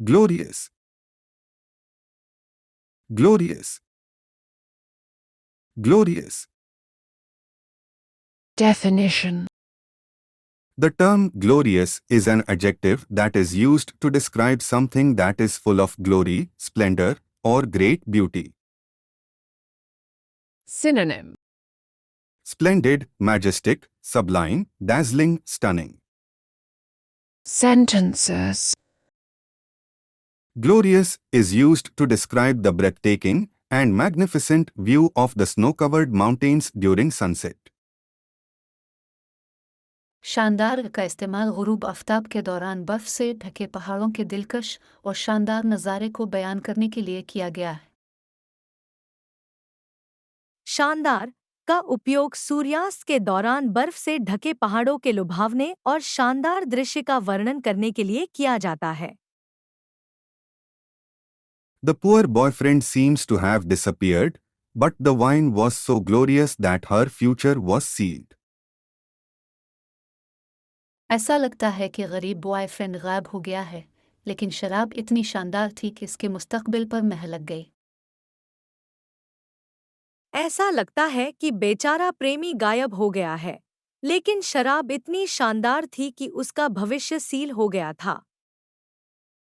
glorious, glorious, glorious. Definition. The term glorious is an adjective that is used to describe something that is full of glory, splendor, or great beauty. Synonym. Splendid, majestic, sublime, dazzling, stunning. Sentences. Glorious is used to describe the breathtaking and magnificent view of the snow-covered mountains during sunset. शानदार का इस्तेमाल गुरूब आफ्ताब के दौरान बर्फ से ढके पहाड़ों के दिलकश और शानदार नज़ारे को बयान करने के लिए किया गया है। शानदार का उपयोग सूर्यास्त के दौरान बर्फ से ढके पहाड़ों के लुभावने और शानदार दृश्य का वर्णन करने के लिए किया जाता है। The poor boyfriend seems to have disappeared, but the wine was so glorious that her future was sealed. ऐसा लगता है कि गरीब बॉयफ्रेंड गायब हो गया है, लेकिन शराब इतनी शानदार थी कि इसके मुस्तकबिल पर मेहर लग गई। ऐसा लगता है कि बेचारा प्रेमी गायब हो गया है, लेकिन शराब इतनी शानदार थी कि उसका भविष्य सील हो गया था।